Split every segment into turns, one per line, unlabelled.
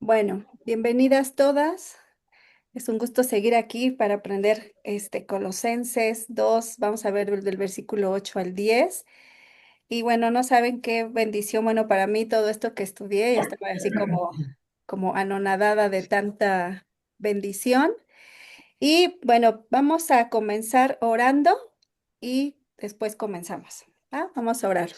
Bueno, bienvenidas todas. Es un gusto seguir aquí para aprender Colosenses 2. Vamos a ver del versículo 8 al 10. Y bueno, no saben qué bendición, bueno, para mí todo esto que estudié, estaba así como anonadada de tanta bendición. Y bueno, vamos a comenzar orando y después comenzamos. Vamos a orar.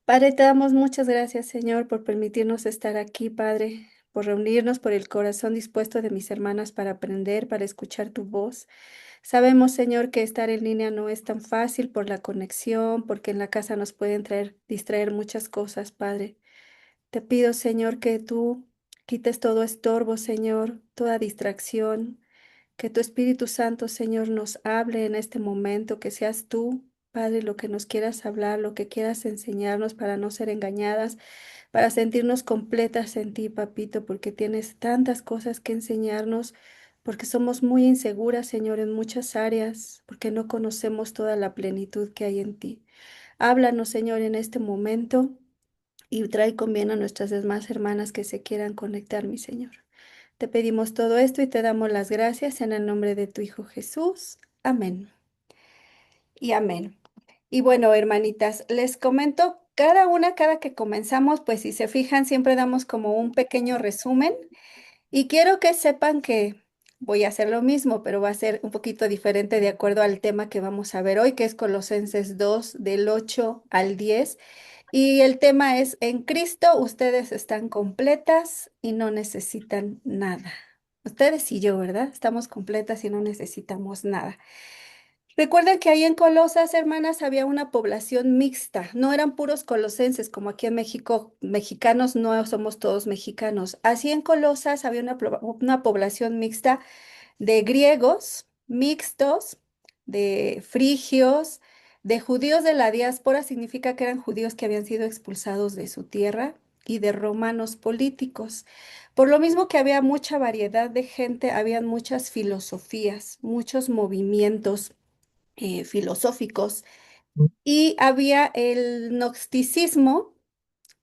Padre, te damos muchas gracias, Señor, por permitirnos estar aquí, Padre, por reunirnos, por el corazón dispuesto de mis hermanas para aprender, para escuchar tu voz. Sabemos, Señor, que estar en línea no es tan fácil por la conexión, porque en la casa nos pueden distraer muchas cosas, Padre. Te pido, Señor, que tú quites todo estorbo, Señor, toda distracción, que tu Espíritu Santo, Señor, nos hable en este momento, que seas tú, Padre, lo que nos quieras hablar, lo que quieras enseñarnos para no ser engañadas, para sentirnos completas en ti, papito, porque tienes tantas cosas que enseñarnos, porque somos muy inseguras, Señor, en muchas áreas, porque no conocemos toda la plenitud que hay en ti. Háblanos, Señor, en este momento y trae con bien a nuestras demás hermanas que se quieran conectar, mi Señor. Te pedimos todo esto y te damos las gracias en el nombre de tu Hijo Jesús. Amén. Y amén. Y bueno, hermanitas, les comento, cada que comenzamos, pues si se fijan, siempre damos como un pequeño resumen y quiero que sepan que voy a hacer lo mismo, pero va a ser un poquito diferente de acuerdo al tema que vamos a ver hoy, que es Colosenses 2 del 8 al 10. Y el tema es, en Cristo ustedes están completas y no necesitan nada. Ustedes y yo, ¿verdad? Estamos completas y no necesitamos nada. Recuerden que ahí en Colosas, hermanas, había una población mixta. No eran puros colosenses, como aquí en México, mexicanos no somos todos mexicanos. Así en Colosas había una población mixta de griegos mixtos, de frigios, de judíos de la diáspora, significa que eran judíos que habían sido expulsados de su tierra, y de romanos políticos. Por lo mismo que había mucha variedad de gente, habían muchas filosofías, muchos movimientos filosóficos, y había el gnosticismo,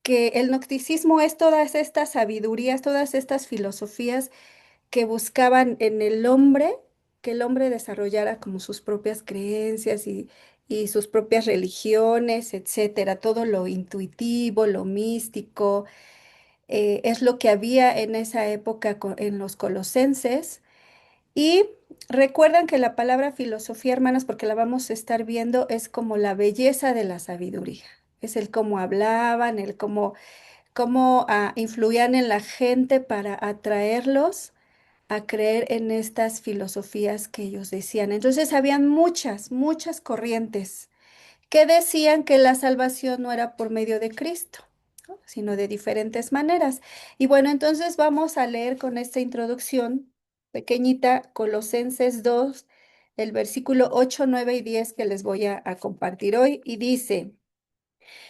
que el gnosticismo es todas estas sabidurías, todas estas filosofías que buscaban en el hombre, que el hombre desarrollara como sus propias creencias y sus propias religiones, etcétera. Todo lo intuitivo, lo místico, es lo que había en esa época en los colosenses. Y recuerdan que la palabra filosofía, hermanas, porque la vamos a estar viendo, es como la belleza de la sabiduría. Es el cómo hablaban, el cómo influían en la gente para atraerlos a creer en estas filosofías que ellos decían. Entonces, habían muchas corrientes que decían que la salvación no era por medio de Cristo, ¿no? Sino de diferentes maneras. Y bueno, entonces vamos a leer con esta introducción pequeñita Colosenses 2, el versículo 8, 9 y 10 que les voy a compartir hoy. Y dice: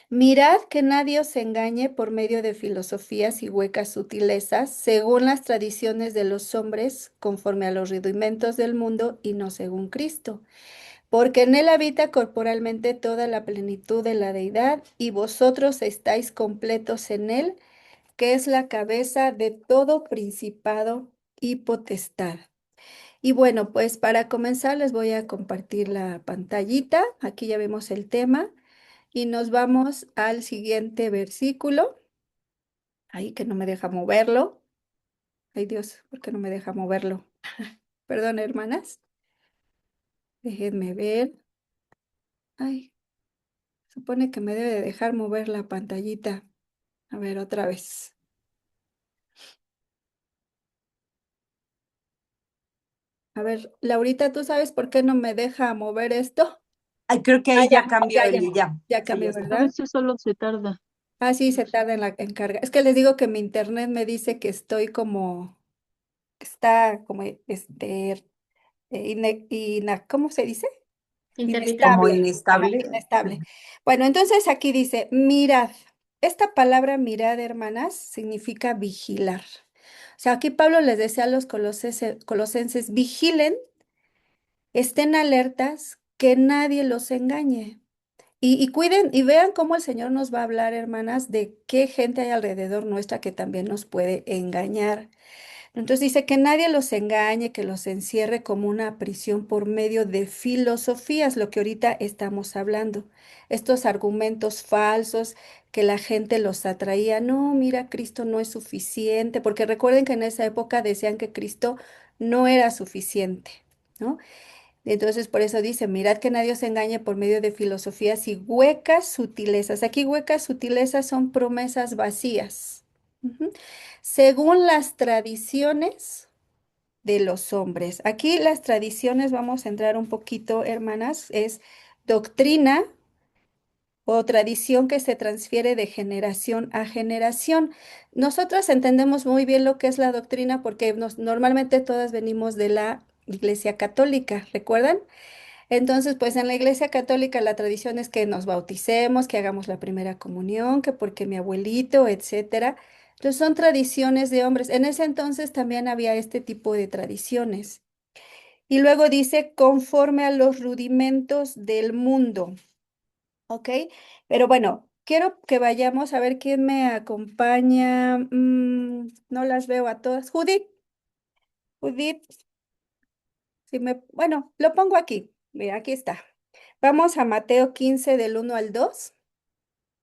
Mirad que nadie os engañe por medio de filosofías y huecas sutilezas, según las tradiciones de los hombres, conforme a los rudimentos del mundo y no según Cristo, porque en él habita corporalmente toda la plenitud de la deidad, y vosotros estáis completos en él, que es la cabeza de todo principado y potestad. Y bueno, pues para comenzar les voy a compartir la pantallita. Aquí ya vemos el tema y nos vamos al siguiente versículo. Ay, que no me deja moverlo. Ay, Dios, ¿por qué no me deja moverlo? Perdón, hermanas. Déjenme ver. Ay, supone que me debe de dejar mover la pantallita. A ver, otra vez. A ver, Laurita, ¿tú sabes por qué no me deja mover esto?
Ay, creo que
Ah,
ahí ya cambió,
ya,
Eli, ya.
ya
Sí, ya
cambió,
está.
A
¿verdad?
veces solo se tarda.
Ah, sí, se tarda en la en carga. Es que les digo que mi internet me dice que estoy como, está como, ¿cómo se dice?
Como
Inestable. Ajá,
inestable.
inestable. Bueno, entonces aquí dice, mirad. Esta palabra mirad, hermanas, significa vigilar. O sea, aquí Pablo les decía a los colosenses, vigilen, estén alertas, que nadie los engañe. Y cuiden y vean cómo el Señor nos va a hablar, hermanas, de qué gente hay alrededor nuestra que también nos puede engañar. Entonces dice que nadie los engañe, que los encierre como una prisión por medio de filosofías, lo que ahorita estamos hablando. Estos argumentos falsos que la gente los atraía. No, mira, Cristo no es suficiente, porque recuerden que en esa época decían que Cristo no era suficiente, ¿no? Entonces, por eso dice, mirad que nadie os engañe por medio de filosofías y huecas sutilezas. Aquí huecas sutilezas son promesas vacías. Ujú. Según las tradiciones de los hombres. Aquí las tradiciones, vamos a entrar un poquito, hermanas, es doctrina o tradición que se transfiere de generación a generación. Nosotras entendemos muy bien lo que es la doctrina porque normalmente todas venimos de la Iglesia Católica, ¿recuerdan? Entonces, pues en la Iglesia Católica la tradición es que nos bauticemos, que hagamos la primera comunión, que porque mi abuelito, etcétera. Entonces son tradiciones de hombres. En ese entonces también había este tipo de tradiciones. Y luego dice, conforme a los rudimentos del mundo, ¿ok? Pero bueno, quiero que vayamos a ver quién me acompaña. No las veo a todas. Judith, Judith, si me, bueno, lo pongo aquí. Mira, aquí está. Vamos a Mateo 15 del 1 al 2.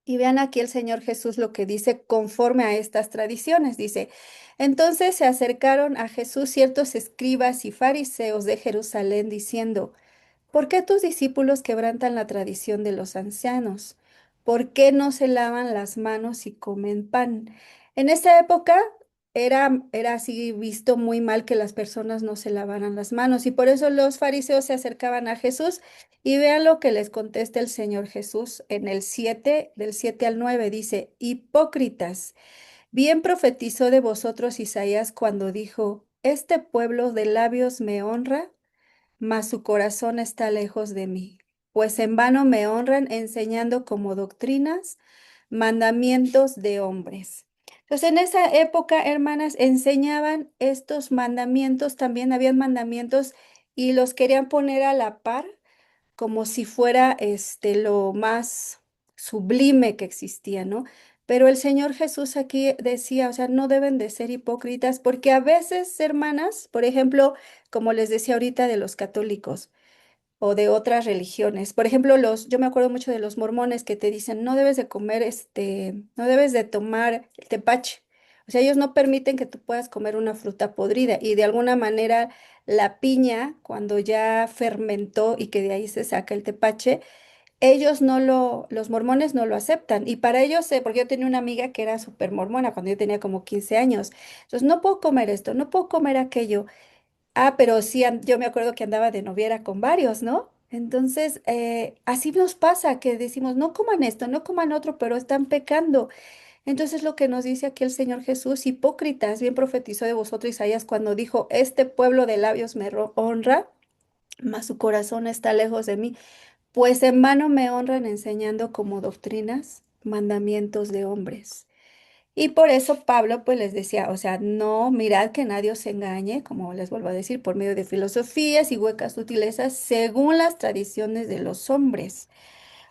Y vean aquí el Señor Jesús lo que dice conforme a estas tradiciones. Dice, entonces se acercaron a Jesús ciertos escribas y fariseos de Jerusalén diciendo, ¿por qué tus discípulos quebrantan la tradición de los ancianos? ¿Por qué no se lavan las manos y comen pan? En esa época era así visto muy mal que las personas no se lavaran las manos y por eso los fariseos se acercaban a Jesús y vean lo que les contesta el Señor Jesús en el 7 del 7 al 9 dice, hipócritas, bien profetizó de vosotros Isaías cuando dijo, este pueblo de labios me honra mas su corazón está lejos de mí, pues en vano me honran enseñando como doctrinas mandamientos de hombres. Entonces, en esa época, hermanas, enseñaban estos mandamientos, también habían mandamientos y los querían poner a la par como si fuera lo más sublime que existía, ¿no? Pero el Señor Jesús aquí decía, o sea, no deben de ser hipócritas, porque a veces, hermanas, por ejemplo, como les decía ahorita de los católicos o de otras religiones, por ejemplo, yo me acuerdo mucho de los mormones que te dicen, no debes de comer, no debes de tomar el tepache. O sea, ellos no permiten que tú puedas comer una fruta podrida y de alguna manera la piña, cuando ya fermentó y que de ahí se saca el tepache, ellos los mormones no lo aceptan. Y para ellos, porque yo tenía una amiga que era súper mormona cuando yo tenía como 15 años. Entonces, no puedo comer esto, no puedo comer aquello. Ah, pero sí, yo me acuerdo que andaba de noviera con varios, ¿no? Entonces, así nos pasa, que decimos, no coman esto, no coman otro, pero están pecando. Entonces, lo que nos dice aquí el Señor Jesús, hipócritas, bien profetizó de vosotros Isaías cuando dijo, este pueblo de labios me honra, mas su corazón está lejos de mí. Pues en vano me honran enseñando como doctrinas mandamientos de hombres. Y por eso Pablo pues les decía, o sea, no, mirad que nadie os engañe, como les vuelvo a decir, por medio de filosofías y huecas sutilezas, según las tradiciones de los hombres.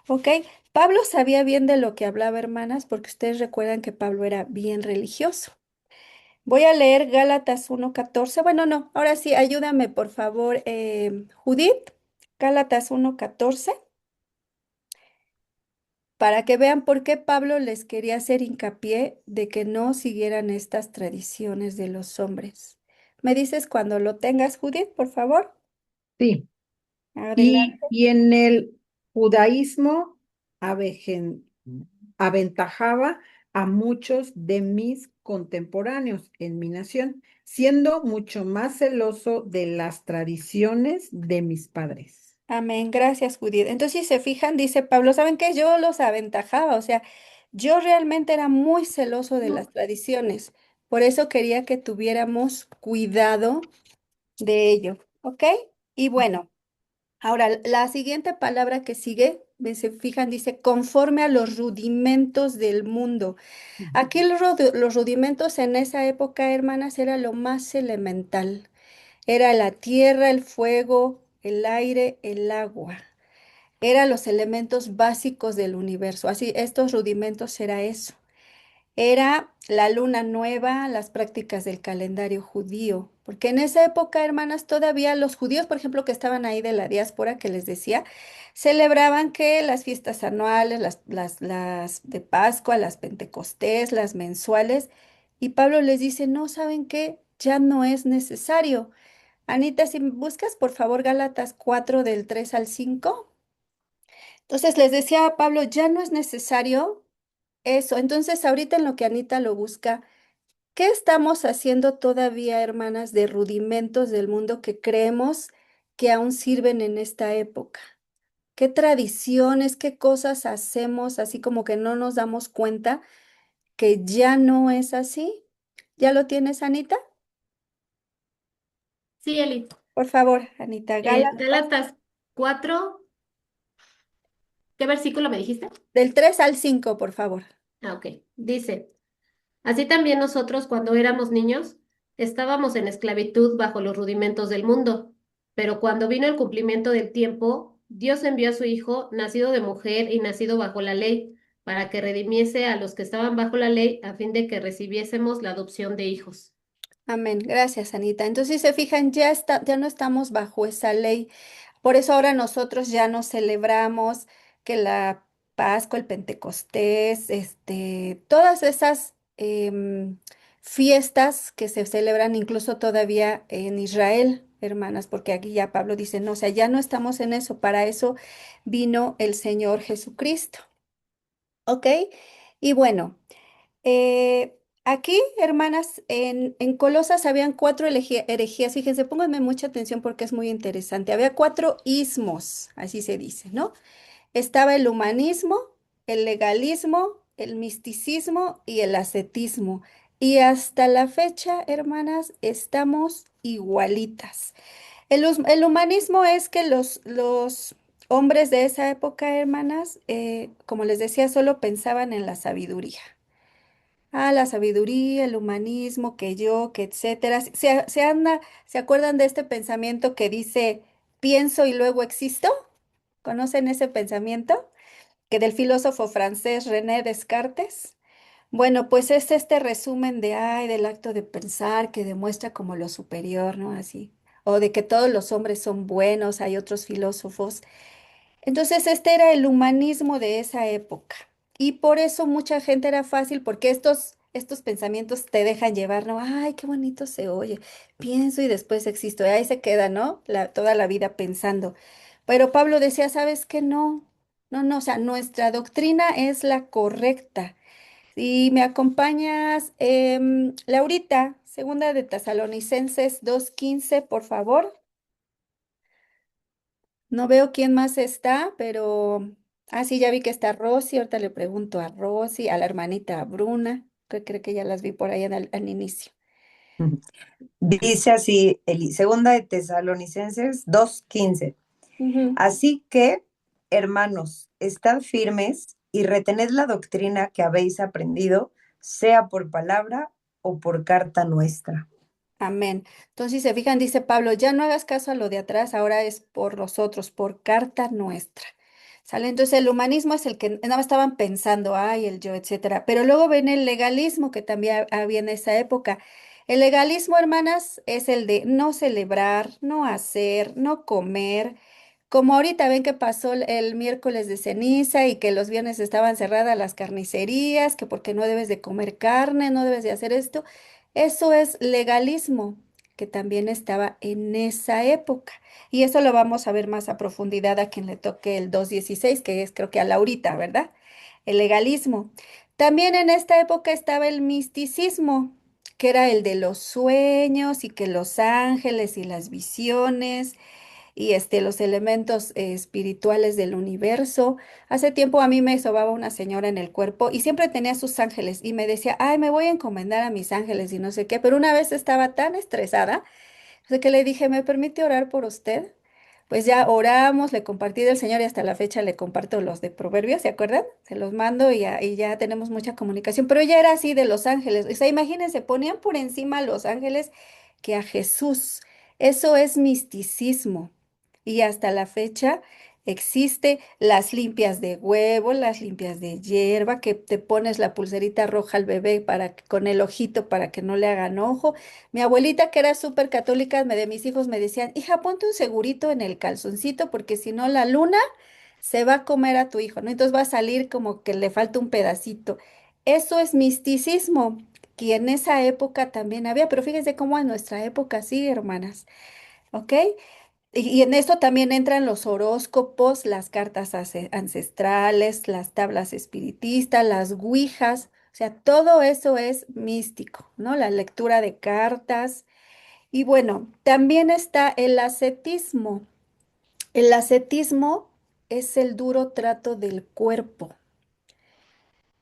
¿Ok? Pablo sabía bien de lo que hablaba, hermanas, porque ustedes recuerdan que Pablo era bien religioso. Voy a leer Gálatas 1:14. Bueno, no, ahora sí, ayúdame, por favor, Judith. Gálatas 1:14 para que vean por qué Pablo les quería hacer hincapié de que no siguieran estas tradiciones de los hombres. ¿Me dices cuando lo tengas, Judith, por favor?
Sí.
Adelante.
Y en el judaísmo avejen- aventajaba a muchos de mis contemporáneos en mi nación, siendo mucho más celoso de las tradiciones de mis padres.
Amén, gracias, Judith. Entonces, si se fijan, dice Pablo, ¿saben qué? Yo los aventajaba, o sea, yo realmente era muy celoso de las tradiciones. Por eso quería que tuviéramos cuidado de ello, ¿ok? Y bueno. Ahora, la siguiente palabra que sigue, se fijan, dice, conforme a los rudimentos del mundo. Aquí los rudimentos en esa época, hermanas, era lo más elemental. Era la tierra, el fuego, el aire, el agua. eran los elementos básicos del universo. Así, estos rudimentos era eso. Era la luna nueva, las prácticas del calendario judío, porque en esa época, hermanas, todavía los judíos, por ejemplo, que estaban ahí de la diáspora, que les decía, celebraban que las fiestas anuales, las de Pascua, las Pentecostés, las mensuales, y Pablo les dice, no, ¿saben qué? Ya no es necesario. Anita, si me buscas, por favor, Gálatas 4 del 3 al 5. Entonces les decía a Pablo, ya no es necesario eso. Entonces, ahorita en lo que Anita lo busca, ¿qué estamos haciendo todavía, hermanas, de rudimentos del mundo que creemos que aún sirven en esta época? ¿Qué tradiciones, qué cosas hacemos así como que no nos damos cuenta que ya no es así? ¿Ya lo tienes, Anita?
Sí, Eli.
Por favor, Anita, Gálatas,
Gálatas 4, ¿qué versículo me dijiste?
del 3 al 5, por favor.
Ah, ok. Dice, así también nosotros cuando éramos niños estábamos en esclavitud bajo los rudimentos del mundo, pero cuando vino el cumplimiento del tiempo, Dios envió a su Hijo, nacido de mujer y nacido bajo la ley, para que redimiese a los que estaban bajo la ley a fin de que recibiésemos la adopción de hijos.
Amén. Gracias, Anita. Entonces, si se fijan, ya no estamos bajo esa ley. Por eso ahora nosotros ya no celebramos que la Pascua, el Pentecostés, todas esas fiestas que se celebran incluso todavía en Israel, hermanas, porque aquí ya Pablo dice, no, o sea, ya no estamos en eso. Para eso vino el Señor Jesucristo. ¿Ok? Y bueno. Aquí, hermanas, en Colosas habían cuatro herejías. Fíjense, pónganme mucha atención porque es muy interesante. Había cuatro ismos, así se dice, ¿no? Estaba el humanismo, el legalismo, el misticismo y el ascetismo. Y hasta la fecha, hermanas, estamos igualitas. El humanismo es que los hombres de esa época, hermanas, como les decía, solo pensaban en la sabiduría. Ah, la sabiduría, el humanismo, que yo, que etcétera. ¿Se acuerdan de este pensamiento que dice pienso y luego existo? ¿Conocen ese pensamiento? Que del filósofo francés René Descartes. Bueno, pues es este resumen del acto de pensar que demuestra como lo superior, ¿no? Así. O de que todos los hombres son buenos, hay otros filósofos. Entonces, este era el humanismo de esa época. Y por eso mucha gente era fácil, porque estos pensamientos te dejan llevar, ¿no? Ay, qué bonito se oye. Pienso y después existo. Y ahí se queda, ¿no? Toda la vida pensando. Pero Pablo decía, ¿sabes qué? No, no, no. O sea, nuestra doctrina es la correcta. Si me acompañas, Laurita, segunda de Tesalonicenses 2:15, por favor. No veo quién más está, pero... Ah, sí, ya vi que está Rosy. Ahorita le pregunto a Rosy, a la hermanita Bruna, que creo que ya las vi por ahí al inicio.
Ujú. Dice así, segunda de Tesalonicenses 2:15.
Ujú.
Así que, hermanos, estad firmes y retened la doctrina que habéis aprendido, sea por palabra o por carta nuestra.
Amén. Entonces, si se fijan, dice Pablo, ya no hagas caso a lo de atrás, ahora es por nosotros, por carta nuestra. ¿Sale? Entonces, el humanismo es el que nada más estaban pensando, ay, el yo, etcétera. Pero luego ven el legalismo que también había en esa época. El legalismo, hermanas, es el de no celebrar, no hacer, no comer. Como ahorita ven que pasó el miércoles de ceniza y que los viernes estaban cerradas las carnicerías, que porque no debes de comer carne, no debes de hacer esto. Eso es legalismo, que también estaba en esa época. Y eso lo vamos a ver más a profundidad a quien le toque el 2:16, que es creo que a Laurita, ¿verdad? El legalismo. También en esta época estaba el misticismo, que era el de los sueños y que los ángeles y las visiones y los elementos espirituales del universo. Hace tiempo a mí me sobaba una señora en el cuerpo y siempre tenía sus ángeles y me decía, ay, me voy a encomendar a mis ángeles y no sé qué, pero una vez estaba tan estresada, de que le dije, ¿me permite orar por usted? Pues ya oramos, le compartí del Señor y hasta la fecha le comparto los de Proverbios, ¿se acuerdan? Se los mando y ya tenemos mucha comunicación, pero ella era así de los ángeles, o sea, imagínense, ponían por encima a los ángeles que a Jesús. Eso es misticismo. Y hasta la fecha existe, las limpias de huevo, las limpias de hierba, que te pones la pulserita roja al bebé con el ojito para que no le hagan ojo. Mi abuelita, que era súper católica, de mis hijos me decían, hija, ponte un segurito en el calzoncito porque si no la luna se va a comer a tu hijo, ¿no? Entonces va a salir como que le falta un pedacito. Eso es misticismo, que en esa época también había, pero fíjense cómo en nuestra época sí, hermanas, ¿ok? Y en esto también entran los horóscopos, las cartas ancestrales, las tablas espiritistas, las ouijas, o sea, todo eso es místico, ¿no? La lectura de cartas. Y bueno, también está el ascetismo. El ascetismo es el duro trato del cuerpo.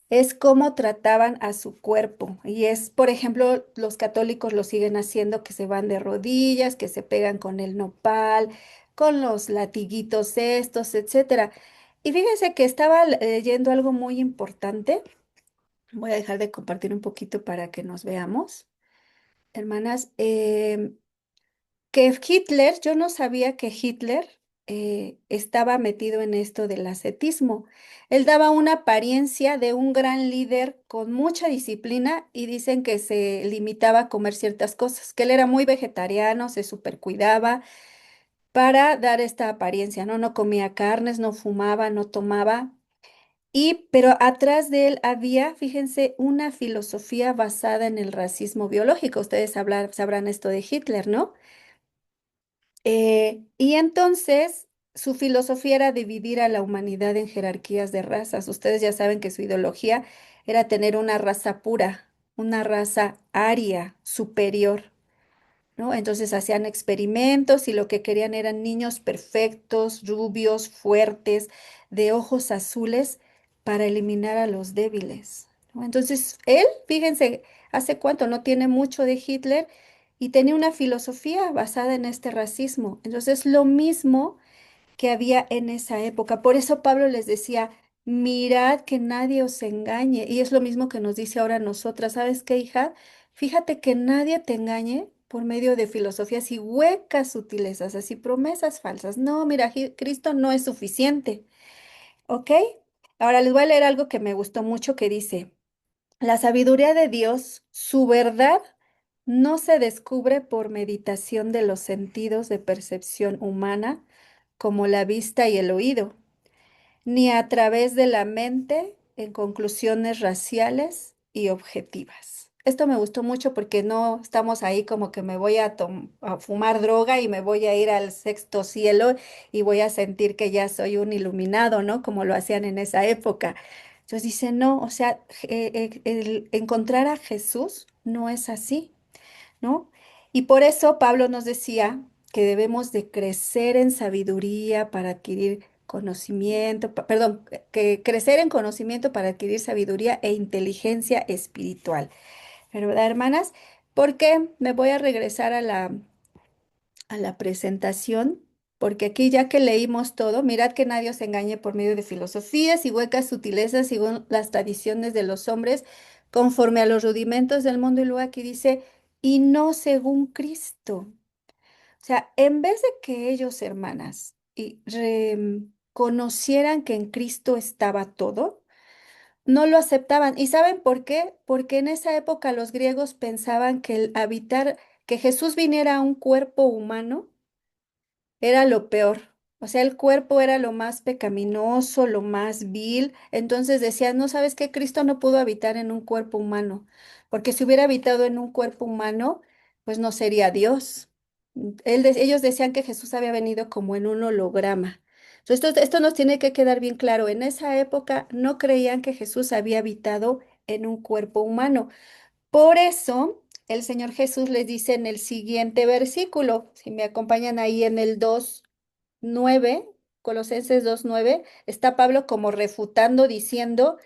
Es cómo trataban a su cuerpo. Y es, por ejemplo, los católicos lo siguen haciendo, que se van de rodillas, que se pegan con el nopal, con los latiguitos estos, etcétera. Y fíjense que estaba leyendo algo muy importante. Voy a dejar de compartir un poquito para que nos veamos. Hermanas, que Hitler, yo no sabía que Hitler estaba metido en esto del ascetismo. Él daba una apariencia de un gran líder con mucha disciplina y dicen que se limitaba a comer ciertas cosas, que él era muy vegetariano, se supercuidaba para dar esta apariencia, ¿no? No comía carnes, no fumaba, no tomaba. Pero atrás de él había, fíjense, una filosofía basada en el racismo biológico. Ustedes sabrán esto de Hitler, ¿no? Y entonces su filosofía era dividir a la humanidad en jerarquías de razas. Ustedes ya saben que su ideología era tener una raza pura, una raza aria, superior. ¿No? Entonces hacían experimentos y lo que querían eran niños perfectos, rubios, fuertes, de ojos azules, para eliminar a los débiles. ¿No? Entonces él, fíjense, hace cuánto, no tiene mucho de Hitler y tenía una filosofía basada en este racismo. Entonces lo mismo que había en esa época. Por eso Pablo les decía, mirad que nadie os engañe. Y es lo mismo que nos dice ahora a nosotras. ¿Sabes qué, hija? Fíjate que nadie te engañe por medio de filosofías y huecas sutilezas, así promesas falsas. No, mira, Cristo no es suficiente. ¿Ok? Ahora les voy a leer algo que me gustó mucho que dice, la sabiduría de Dios, su verdad, no se descubre por meditación de los sentidos de percepción humana, como la vista y el oído, ni a través de la mente en conclusiones raciales y objetivas. Esto me gustó mucho porque no estamos ahí como que me voy a fumar droga y me voy a ir al sexto cielo y voy a sentir que ya soy un iluminado, ¿no? Como lo hacían en esa época. Entonces dice, no, o sea, el encontrar a Jesús no es así. ¿No? Y por eso Pablo nos decía que debemos de crecer en sabiduría para adquirir conocimiento, perdón, que crecer en conocimiento para adquirir sabiduría e inteligencia espiritual. ¿Verdad, hermanas? Porque me voy a regresar a la presentación, porque aquí ya que leímos todo, mirad que nadie os engañe por medio de filosofías y huecas sutilezas según las tradiciones de los hombres, conforme a los rudimentos del mundo. Y luego aquí dice, y no según Cristo. O sea, en vez de que ellos, hermanas, conocieran que en Cristo estaba todo, no lo aceptaban. ¿Y saben por qué? Porque en esa época los griegos pensaban que el habitar, que Jesús viniera a un cuerpo humano, era lo peor. O sea, el cuerpo era lo más pecaminoso, lo más vil. Entonces decían, no, ¿sabes qué? Cristo no pudo habitar en un cuerpo humano, porque si hubiera habitado en un cuerpo humano, pues no sería Dios. Ellos decían que Jesús había venido como en un holograma. Entonces, esto nos tiene que quedar bien claro. En esa época no creían que Jesús había habitado en un cuerpo humano. Por eso, el Señor Jesús les dice en el siguiente versículo, si me acompañan ahí en el 2:9, Colosenses 2:9, está Pablo como refutando diciendo,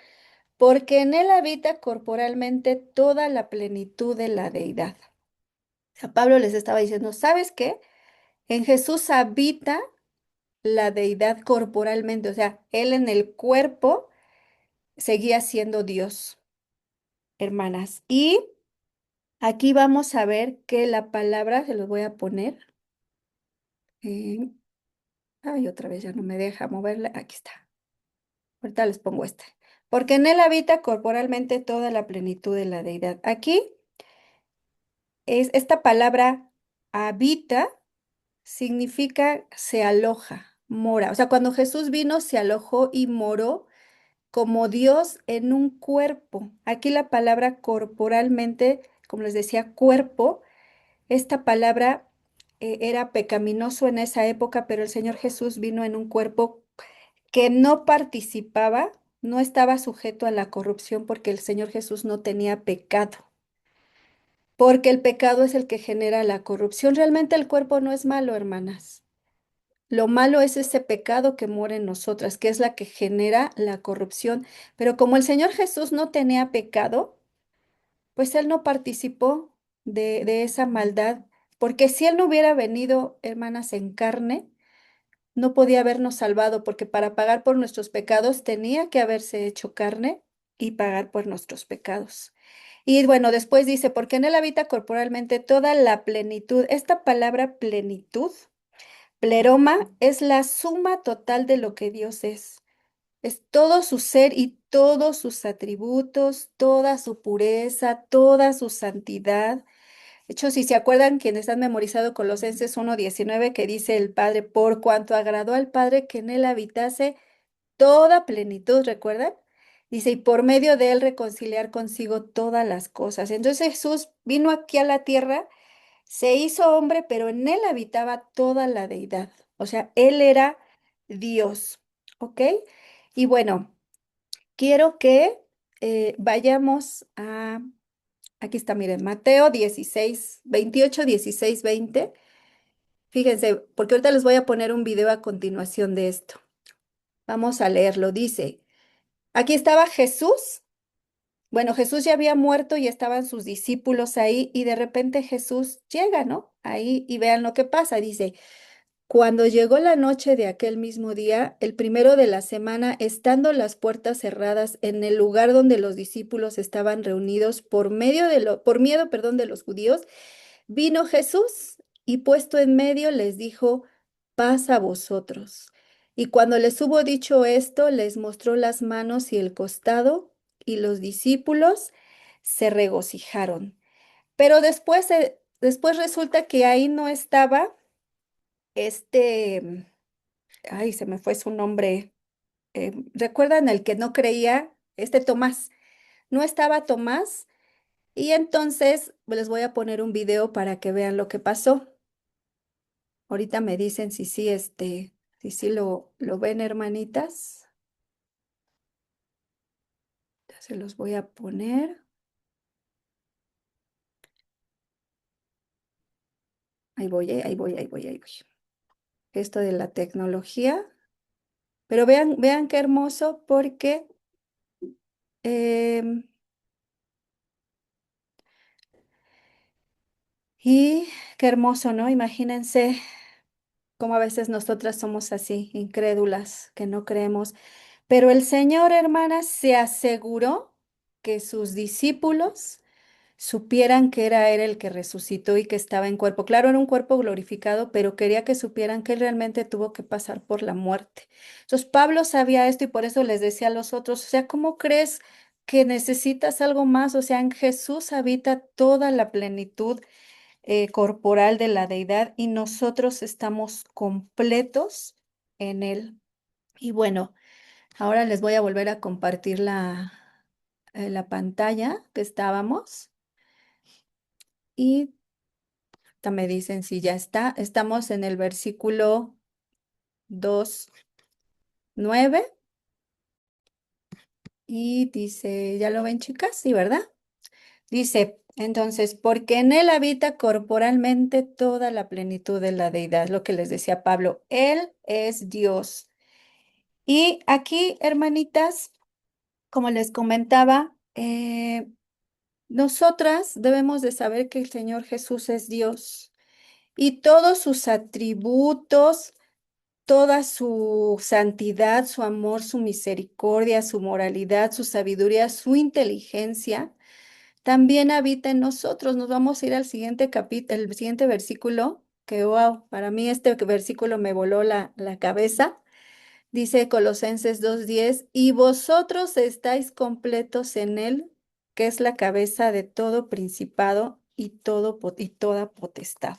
porque en él habita corporalmente toda la plenitud de la deidad. O sea, Pablo les estaba diciendo, ¿sabes qué? En Jesús habita la deidad corporalmente, o sea, él en el cuerpo seguía siendo Dios, hermanas. Y aquí vamos a ver que la palabra, se los voy a poner, eh, Ay, otra vez ya no me deja moverla. Aquí está. Ahorita les pongo este. Porque en él habita corporalmente toda la plenitud de la deidad. Aquí es esta palabra habita significa se aloja, mora. O sea, cuando Jesús vino, se alojó y moró como Dios en un cuerpo. Aquí la palabra corporalmente, como les decía, cuerpo, esta palabra era pecaminoso en esa época, pero el Señor Jesús vino en un cuerpo que no participaba, no estaba sujeto a la corrupción porque el Señor Jesús no tenía pecado. Porque el pecado es el que genera la corrupción. Realmente el cuerpo no es malo, hermanas. Lo malo es ese pecado que mora en nosotras, que es la que genera la corrupción. Pero como el Señor Jesús no tenía pecado, pues Él no participó de esa maldad. Porque si Él no hubiera venido, hermanas, en carne, no podía habernos salvado, porque para pagar por nuestros pecados tenía que haberse hecho carne y pagar por nuestros pecados. Y bueno, después dice, porque en Él habita corporalmente toda la plenitud. Esta palabra plenitud, pleroma, es la suma total de lo que Dios es. Es todo su ser y todos sus atributos, toda su pureza, toda su santidad. De hecho, si se acuerdan quienes han memorizado Colosenses 1:19 que dice el Padre, por cuanto agradó al Padre que en él habitase toda plenitud, ¿recuerdan? Dice, y por medio de él reconciliar consigo todas las cosas. Entonces Jesús vino aquí a la tierra, se hizo hombre, pero en él habitaba toda la deidad. O sea, él era Dios, ¿ok? Y bueno, quiero que vayamos a, aquí está, miren, Mateo 16, 28, 16, 20. Fíjense, porque ahorita les voy a poner un video a continuación de esto. Vamos a leerlo. Dice, aquí estaba Jesús. Bueno, Jesús ya había muerto y estaban sus discípulos ahí y de repente Jesús llega, ¿no? Ahí y vean lo que pasa. Dice, cuando llegó la noche de aquel mismo día, el primero de la semana, estando las puertas cerradas en el lugar donde los discípulos estaban reunidos por miedo, perdón, de los judíos, vino Jesús y puesto en medio les dijo, paz a vosotros. Y cuando les hubo dicho esto, les mostró las manos y el costado, y los discípulos se regocijaron. Pero después resulta que ahí no estaba este, ay, se me fue su nombre. ¿Recuerdan el que no creía? Este Tomás. No estaba Tomás. Y entonces les voy a poner un video para que vean lo que pasó. Ahorita me dicen si sí, si sí lo ven, hermanitas. Ya se los voy a poner. Ahí voy, ahí voy, ahí voy, ahí voy. Esto de la tecnología. Pero vean, vean qué hermoso porque em, y qué hermoso, ¿no? Imagínense cómo a veces nosotras somos así, incrédulas, que no creemos. Pero el Señor, hermanas, se aseguró que sus discípulos supieran que era Él el que resucitó y que estaba en cuerpo. Claro, era un cuerpo glorificado, pero quería que supieran que Él realmente tuvo que pasar por la muerte. Entonces, Pablo sabía esto y por eso les decía a los otros, o sea, ¿cómo crees que necesitas algo más? O sea, en Jesús habita toda la plenitud corporal de la deidad y nosotros estamos completos en Él. Y bueno, ahora les voy a volver a compartir la pantalla que estábamos y me dicen si ya está. Estamos en el versículo 2:9 y dice, ¿ya lo ven, chicas? Sí, ¿verdad? Dice, entonces, porque en él habita corporalmente toda la plenitud de la deidad, lo que les decía Pablo, él es Dios. Y aquí, hermanitas, como les comentaba, nosotras debemos de saber que el Señor Jesús es Dios y todos sus atributos, toda su santidad, su amor, su misericordia, su moralidad, su sabiduría, su inteligencia, también habita en nosotros. Nos vamos a ir al siguiente capítulo, el siguiente versículo, que wow, para mí este versículo me voló la cabeza. Dice Colosenses 2:10, y vosotros estáis completos en él, que es la cabeza de todo principado y, y toda potestad.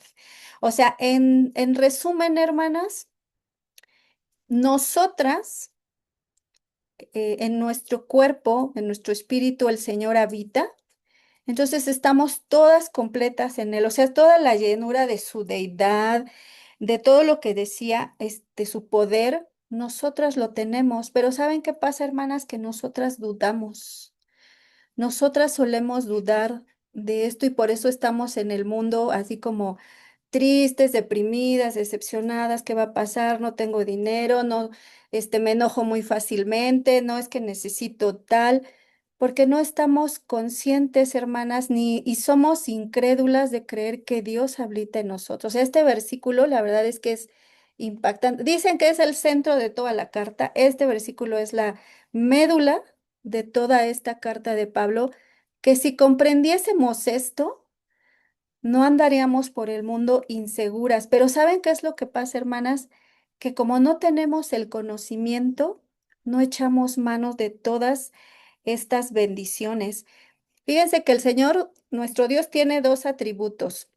O sea, en resumen, hermanas, nosotras, en nuestro cuerpo, en nuestro espíritu, el Señor habita. Entonces estamos todas completas en Él, o sea, toda la llenura de su deidad, de todo lo que decía, su poder, nosotras lo tenemos, pero ¿saben qué pasa, hermanas? Que nosotras dudamos. Nosotras solemos dudar de esto y por eso estamos en el mundo así como tristes, deprimidas, decepcionadas, ¿qué va a pasar? No tengo dinero, no, me enojo muy fácilmente, no es que necesito tal, porque no estamos conscientes, hermanas, ni y somos incrédulas de creer que Dios habita en nosotros. Este versículo, la verdad es que es impactante. Dicen que es el centro de toda la carta. Este versículo es la médula de toda esta carta de Pablo, que si comprendiésemos esto, no andaríamos por el mundo inseguras. Pero ¿saben qué es lo que pasa, hermanas? Que como no tenemos el conocimiento, no echamos manos de todas estas bendiciones. Fíjense que el Señor, nuestro Dios, tiene dos atributos.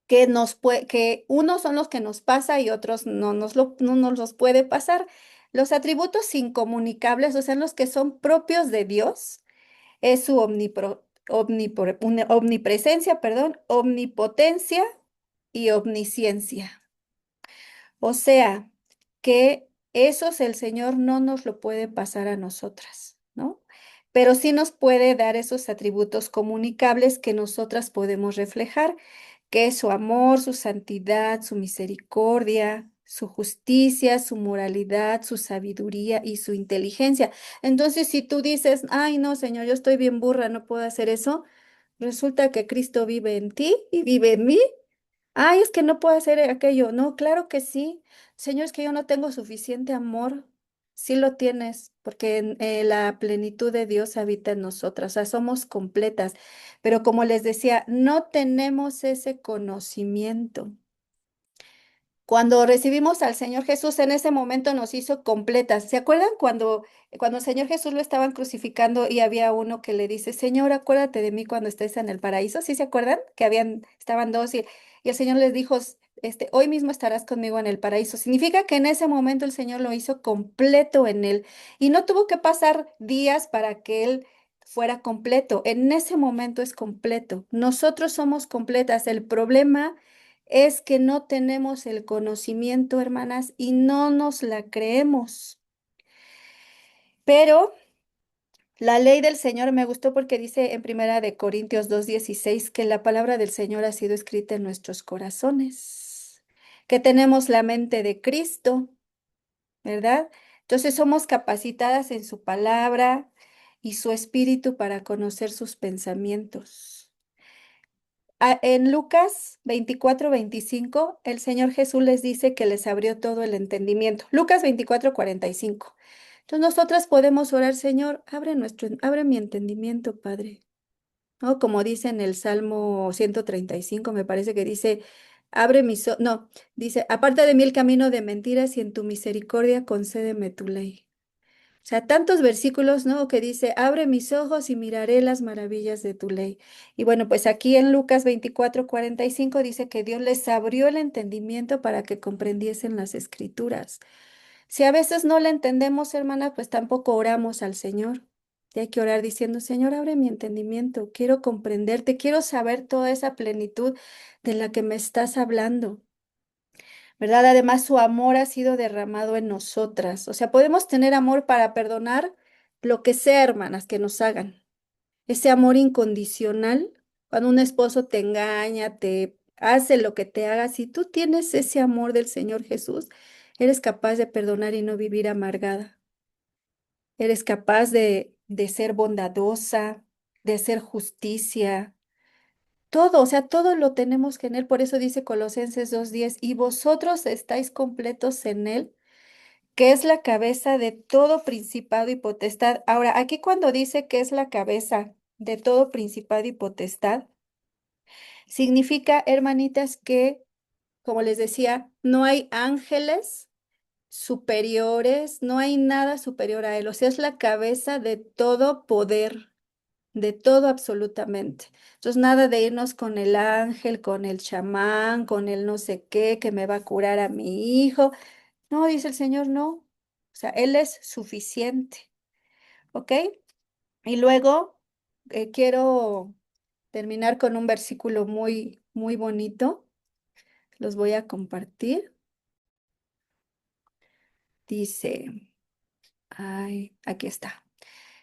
Que unos son los que nos pasa y otros no nos los puede pasar. Los atributos incomunicables, o sea, los que son propios de Dios, es su omnipresencia, perdón, omnipotencia y omnisciencia. O sea, que esos el Señor no nos lo puede pasar a nosotras, ¿no? Pero sí nos puede dar esos atributos comunicables que nosotras podemos reflejar, que es su amor, su santidad, su misericordia, su justicia, su moralidad, su sabiduría y su inteligencia. Entonces, si tú dices, ay, no, Señor, yo estoy bien burra, no puedo hacer eso, resulta que Cristo vive en ti y vive en mí. Ay, es que no puedo hacer aquello. No, claro que sí. Señor, es que yo no tengo suficiente amor. Sí lo tienes, porque la plenitud de Dios habita en nosotras, o sea, somos completas. Pero como les decía, no tenemos ese conocimiento. Cuando recibimos al Señor Jesús, en ese momento nos hizo completas. ¿Se acuerdan cuando el Señor Jesús lo estaban crucificando y había uno que le dice, Señor, acuérdate de mí cuando estés en el paraíso? ¿Sí se acuerdan? Que estaban dos y el Señor les dijo, hoy mismo estarás conmigo en el paraíso. Significa que en ese momento el Señor lo hizo completo en él y no tuvo que pasar días para que él fuera completo. En ese momento es completo. Nosotros somos completas. El problema es que no tenemos el conocimiento, hermanas, y no nos la creemos. Pero la ley del Señor me gustó porque dice en Primera de Corintios 2:16 que la palabra del Señor ha sido escrita en nuestros corazones, que tenemos la mente de Cristo, ¿verdad? Entonces somos capacitadas en su palabra y su espíritu para conocer sus pensamientos. En Lucas 24:25, el Señor Jesús les dice que les abrió todo el entendimiento. Lucas 24:45. Entonces nosotras podemos orar, Señor, abre mi entendimiento, Padre. ¿No? Como dice en el Salmo 135, me parece que dice, no, dice, aparta de mí el camino de mentiras y en tu misericordia concédeme tu ley. O sea, tantos versículos, ¿no? Que dice, abre mis ojos y miraré las maravillas de tu ley. Y bueno, pues aquí en Lucas 24:45 dice que Dios les abrió el entendimiento para que comprendiesen las escrituras. Si a veces no le entendemos, hermana, pues tampoco oramos al Señor. Y hay que orar diciendo, Señor, abre mi entendimiento, quiero comprenderte, quiero saber toda esa plenitud de la que me estás hablando. ¿Verdad? Además, su amor ha sido derramado en nosotras. O sea, podemos tener amor para perdonar lo que sea, hermanas, que nos hagan. Ese amor incondicional, cuando un esposo te engaña, te hace lo que te haga, si tú tienes ese amor del Señor Jesús, eres capaz de perdonar y no vivir amargada. Eres capaz de ser bondadosa, de hacer justicia. Todo, o sea, todo lo tenemos que en Él. Por eso dice Colosenses 2:10, y vosotros estáis completos en Él, que es la cabeza de todo principado y potestad. Ahora, aquí cuando dice que es la cabeza de todo principado y potestad, significa, hermanitas, que como les decía, no hay ángeles superiores, no hay nada superior a Él. O sea, es la cabeza de todo poder, de todo absolutamente. Entonces, nada de irnos con el ángel, con el chamán, con el no sé qué, que me va a curar a mi hijo. No, dice el Señor, no. O sea, Él es suficiente. ¿Ok? Y luego quiero terminar con un versículo muy, muy bonito. Los voy a compartir. Dice, ay, aquí está.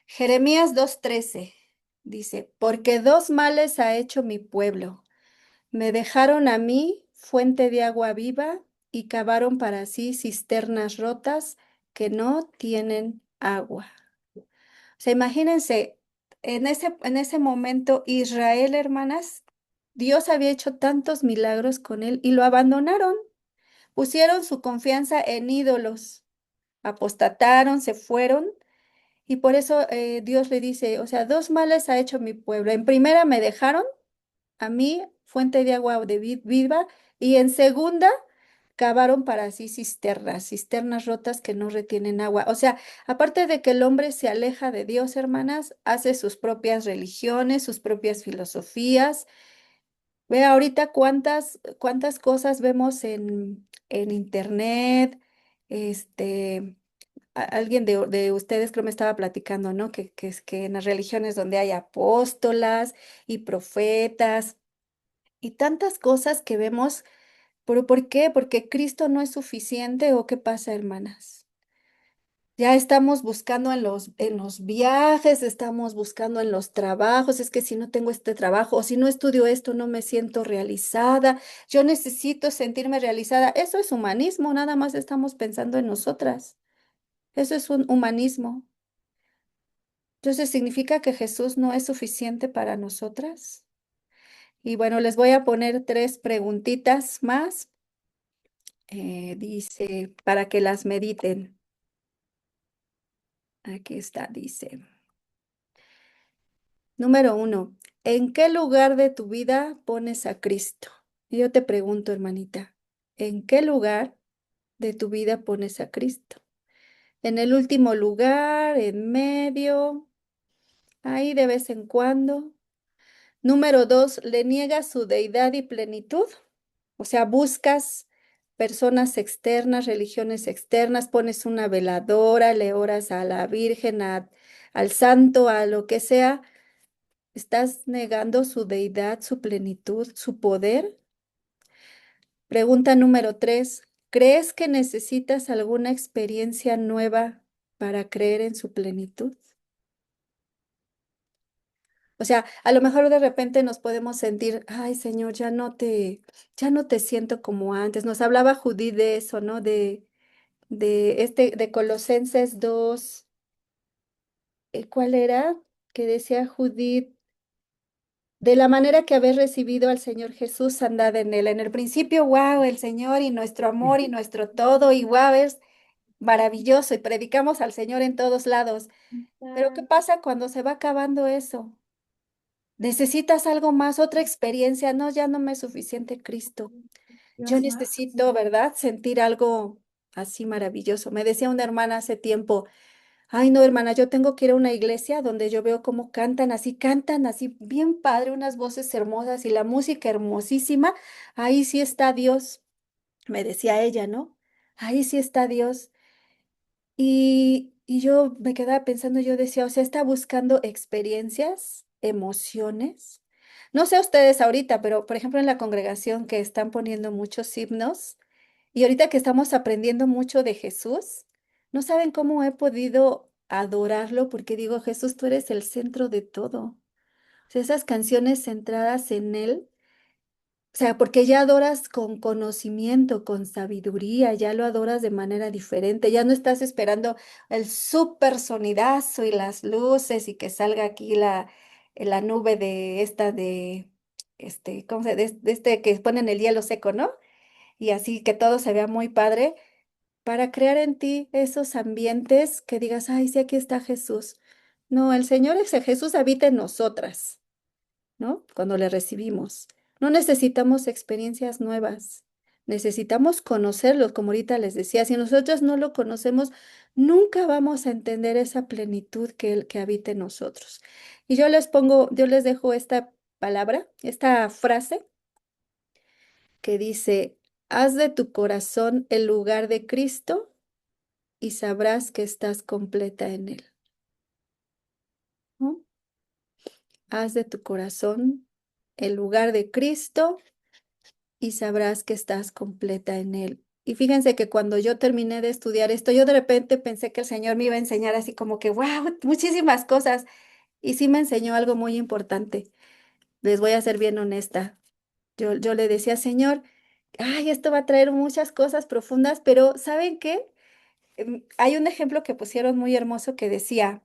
Jeremías 2:13 dice, porque dos males ha hecho mi pueblo. Me dejaron a mí fuente de agua viva y cavaron para sí cisternas rotas que no tienen agua. O sea, imagínense, en ese momento Israel, hermanas, Dios había hecho tantos milagros con él y lo abandonaron. Pusieron su confianza en ídolos, apostataron, se fueron. Y por eso Dios le dice, o sea, dos males ha hecho mi pueblo. En primera me dejaron a mí fuente de agua de viva y en segunda cavaron para sí cisternas, cisternas rotas que no retienen agua. O sea, aparte de que el hombre se aleja de Dios, hermanas, hace sus propias religiones, sus propias filosofías. Ve ahorita cuántas cosas vemos en internet, este alguien de ustedes creo me estaba platicando, ¿no? Que es que en las religiones donde hay apóstolas y profetas y tantas cosas que vemos, ¿pero por qué? ¿Porque Cristo no es suficiente o qué pasa, hermanas? Ya estamos buscando en los viajes, estamos buscando en los trabajos, es que si no tengo este trabajo o si no estudio esto no me siento realizada, yo necesito sentirme realizada. Eso es humanismo, nada más estamos pensando en nosotras. Eso es un humanismo. Entonces, ¿significa que Jesús no es suficiente para nosotras? Y bueno, les voy a poner tres preguntitas más, dice, para que las mediten. Aquí está, dice. Número 1, ¿en qué lugar de tu vida pones a Cristo? Y yo te pregunto, hermanita, ¿en qué lugar de tu vida pones a Cristo? ¿En el último lugar, en medio, ahí de vez en cuando? Número 2, ¿le niegas su deidad y plenitud? O sea, buscas personas externas, religiones externas, pones una veladora, le oras a la Virgen, al santo, a lo que sea. ¿Estás negando su deidad, su plenitud, su poder? Pregunta número 3, ¿crees que necesitas alguna experiencia nueva para creer en su plenitud? O sea, a lo mejor de repente nos podemos sentir, ay, Señor, ya no te siento como antes. Nos hablaba Judith de eso, ¿no? De Colosenses 2, ¿cuál era? Que decía Judith, de la manera que habéis recibido al Señor Jesús, andad en él. En el principio, wow, el Señor y nuestro amor y nuestro todo, y wow, es maravilloso y predicamos al Señor en todos lados. Pero ¿qué pasa cuando se va acabando eso? Necesitas algo más, otra experiencia. No, ya no me es suficiente Cristo. Yo necesito, ¿verdad? Sentir algo así maravilloso. Me decía una hermana hace tiempo, ay, no, hermana, yo tengo que ir a una iglesia donde yo veo cómo cantan así bien padre, unas voces hermosas y la música hermosísima. Ahí sí está Dios, me decía ella, ¿no? Ahí sí está Dios. Y yo me quedaba pensando, yo decía, o sea, está buscando experiencias, emociones. No sé ustedes ahorita, pero por ejemplo en la congregación que están poniendo muchos himnos y ahorita que estamos aprendiendo mucho de Jesús, no saben cómo he podido adorarlo porque digo, Jesús, tú eres el centro de todo. O sea, esas canciones centradas en Él, o sea, porque ya adoras con conocimiento, con sabiduría, ya lo adoras de manera diferente, ya no estás esperando el súper sonidazo y las luces y que salga aquí la nube de esta ¿cómo se, de este que ponen el hielo seco, ¿no? Y así que todo se vea muy padre, para crear en ti esos ambientes que digas, ay, sí, aquí está Jesús. No, el Señor, ese Jesús habita en nosotras, ¿no? Cuando le recibimos. No necesitamos experiencias nuevas. Necesitamos conocerlo, como ahorita les decía. Si nosotros no lo conocemos, nunca vamos a entender esa plenitud que habita en nosotros. Y yo les dejo esta palabra, esta frase que dice, haz de tu corazón el lugar de Cristo y sabrás que estás completa en Él, ¿no? Haz de tu corazón el lugar de Cristo y sabrás que estás completa en Él. Y fíjense que cuando yo terminé de estudiar esto, yo de repente pensé que el Señor me iba a enseñar así como que, wow, muchísimas cosas. Y sí me enseñó algo muy importante. Les voy a ser bien honesta. Yo le decía, Señor, ay, esto va a traer muchas cosas profundas, pero ¿saben qué? Hay un ejemplo que pusieron muy hermoso que decía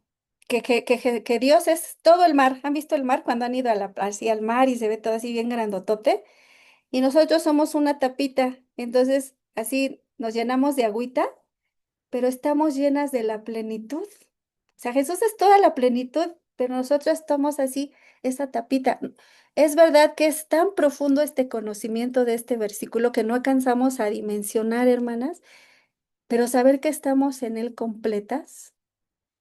que Dios es todo el mar. ¿Han visto el mar cuando han ido así al mar y se ve todo así bien grandotote? Y nosotros somos una tapita, entonces así nos llenamos de agüita, pero estamos llenas de la plenitud. O sea, Jesús es toda la plenitud, pero nosotros estamos así, esa tapita. Es verdad que es tan profundo este conocimiento de este versículo que no alcanzamos a dimensionar, hermanas, pero saber que estamos en Él completas.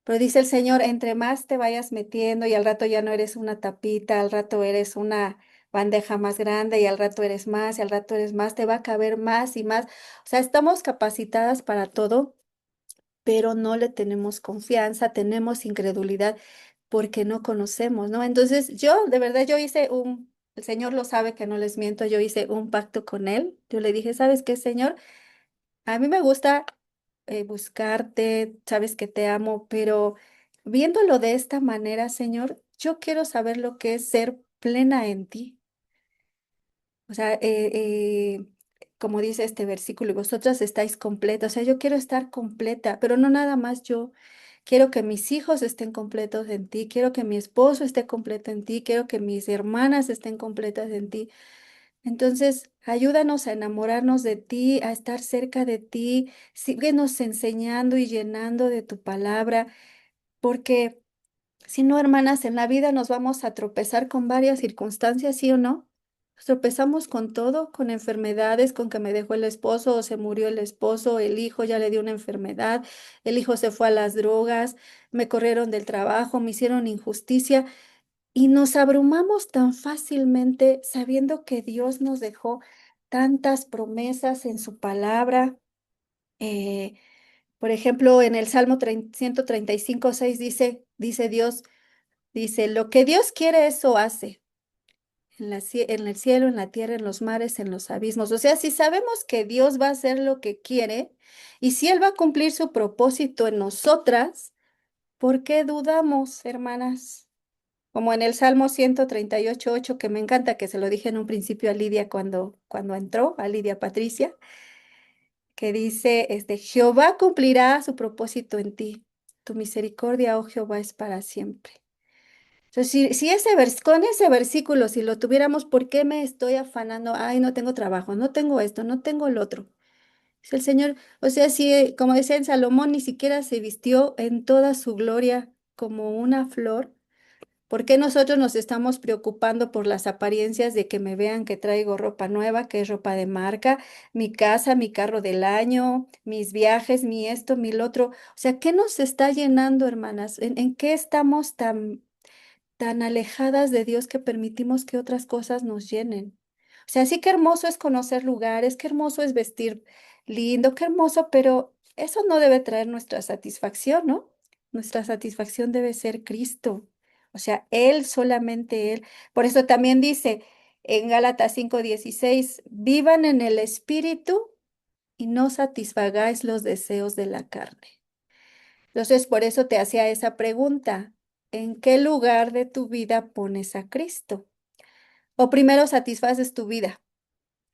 Pero dice el Señor, entre más te vayas metiendo y al rato ya no eres una tapita, al rato eres una bandeja más grande y al rato eres más y al rato eres más, te va a caber más y más. O sea, estamos capacitadas para todo, pero no le tenemos confianza, tenemos incredulidad porque no conocemos, ¿no? Entonces yo, de verdad, el Señor lo sabe que no les miento, yo hice un pacto con Él. Yo le dije, ¿sabes qué, Señor? A mí me gusta buscarte, sabes que te amo, pero viéndolo de esta manera, Señor, yo quiero saber lo que es ser plena en ti. O sea, como dice este versículo, y vosotras estáis completas. O sea, yo quiero estar completa, pero no nada más yo. Quiero que mis hijos estén completos en ti, quiero que mi esposo esté completo en ti, quiero que mis hermanas estén completas en ti. Entonces, ayúdanos a enamorarnos de ti, a estar cerca de ti, síguenos enseñando y llenando de tu palabra, porque si no, hermanas, en la vida nos vamos a tropezar con varias circunstancias, ¿sí o no? Nos tropezamos con todo, con enfermedades, con que me dejó el esposo o se murió el esposo, el hijo ya le dio una enfermedad, el hijo se fue a las drogas, me corrieron del trabajo, me hicieron injusticia. Y nos abrumamos tan fácilmente sabiendo que Dios nos dejó tantas promesas en su palabra. Eh, por ejemplo, en el Salmo 135:6 dice Dios, dice, lo que Dios quiere, eso hace. En el cielo, en la tierra, en los mares, en los abismos. O sea, si sabemos que Dios va a hacer lo que quiere y si Él va a cumplir su propósito en nosotras, ¿por qué dudamos, hermanas? Como en el Salmo 138:8, que me encanta, que se lo dije en un principio a Lidia cuando entró, a Lidia Patricia, que dice, Jehová cumplirá su propósito en ti. Tu misericordia, oh Jehová, es para siempre. Entonces, con ese versículo, si lo tuviéramos, ¿por qué me estoy afanando? Ay, no tengo trabajo, no tengo esto, no tengo el otro. Dice el Señor, o sea, si, como decía en Salomón, ni siquiera se vistió en toda su gloria como una flor. ¿Por qué nosotros nos estamos preocupando por las apariencias de que me vean que traigo ropa nueva, que es ropa de marca, mi casa, mi carro del año, mis viajes, mi esto, mi lo otro? O sea, ¿qué nos está llenando, hermanas? ¿En qué estamos tan alejadas de Dios que permitimos que otras cosas nos llenen? O sea, sí que hermoso es conocer lugares, qué hermoso es vestir lindo, qué hermoso, pero eso no debe traer nuestra satisfacción, ¿no? Nuestra satisfacción debe ser Cristo. O sea, Él, solamente Él. Por eso también dice en Gálatas 5:16, vivan en el Espíritu y no satisfagáis los deseos de la carne. Entonces, por eso te hacía esa pregunta. ¿En qué lugar de tu vida pones a Cristo? O primero satisfaces tu vida.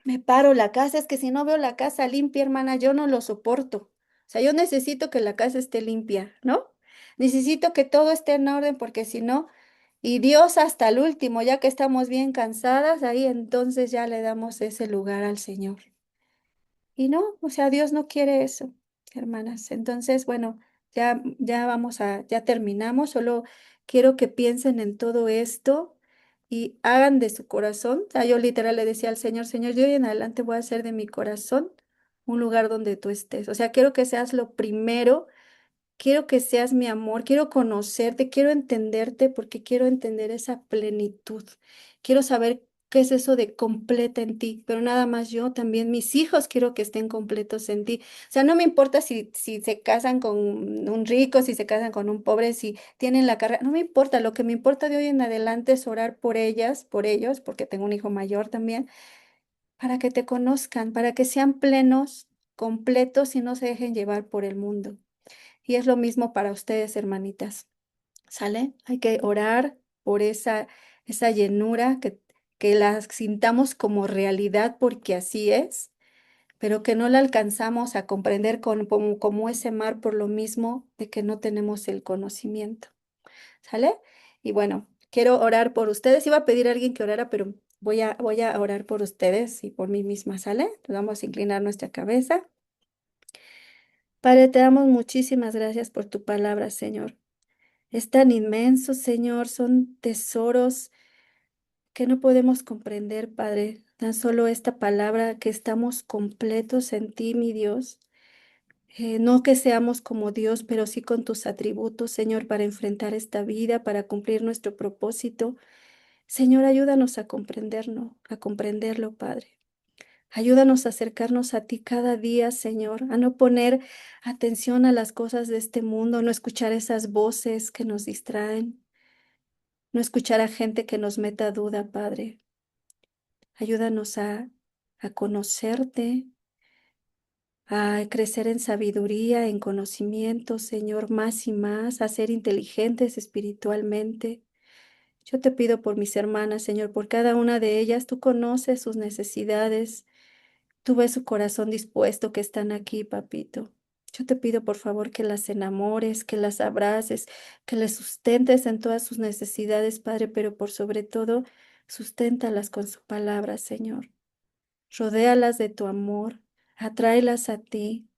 Me paro la casa, es que si no veo la casa limpia, hermana, yo no lo soporto. O sea, yo necesito que la casa esté limpia, ¿no? Necesito que todo esté en orden porque si no, y Dios hasta el último, ya que estamos bien cansadas, ahí entonces ya le damos ese lugar al Señor. Y no, o sea, Dios no quiere eso, hermanas. Entonces, bueno, ya terminamos. Solo quiero que piensen en todo esto. y hagan de su corazón. O sea, yo literal le decía al Señor, Señor, yo de hoy en adelante voy a hacer de mi corazón un lugar donde tú estés. O sea, quiero que seas lo primero. Quiero que seas mi amor, quiero conocerte, quiero entenderte porque quiero entender esa plenitud. Quiero saber qué es eso de completa en ti, pero nada más yo, también mis hijos quiero que estén completos en ti. O sea, no me importa si se casan con un rico, si se casan con un pobre, si tienen la carrera, no me importa. Lo que me importa de hoy en adelante es orar por ellas, por ellos, porque tengo un hijo mayor también, para que te conozcan, para que sean plenos, completos y no se dejen llevar por el mundo. Y es lo mismo para ustedes, hermanitas. ¿Sale? Hay que orar por esa llenura, que la sintamos como realidad porque así es, pero que no la alcanzamos a comprender como ese mar por lo mismo de que no tenemos el conocimiento. ¿Sale? Y bueno, quiero orar por ustedes. Iba a pedir a alguien que orara, pero voy a orar por ustedes y por mí misma. ¿Sale? Nos vamos a inclinar nuestra cabeza. Padre, te damos muchísimas gracias por tu palabra, Señor. Es tan inmenso, Señor, son tesoros que no podemos comprender, Padre. Tan solo esta palabra que estamos completos en ti, mi Dios. No que seamos como Dios, pero sí con tus atributos, Señor, para enfrentar esta vida, para cumplir nuestro propósito. Señor, ayúdanos a comprenderlo, Padre. Ayúdanos a acercarnos a ti cada día, Señor, a no poner atención a las cosas de este mundo, no escuchar esas voces que nos distraen. No escuchar a gente que nos meta duda, Padre. Ayúdanos a conocerte, a crecer en sabiduría, en conocimiento, Señor, más y más, a ser inteligentes espiritualmente. Yo te pido por mis hermanas, Señor, por cada una de ellas. Tú conoces sus necesidades. Tú ves su corazón dispuesto que están aquí, papito. Yo te pido, por favor, que las enamores, que las abraces, que les sustentes en todas sus necesidades, Padre, pero por sobre todo, susténtalas con su palabra, Señor. Rodéalas de tu amor, atráelas a ti,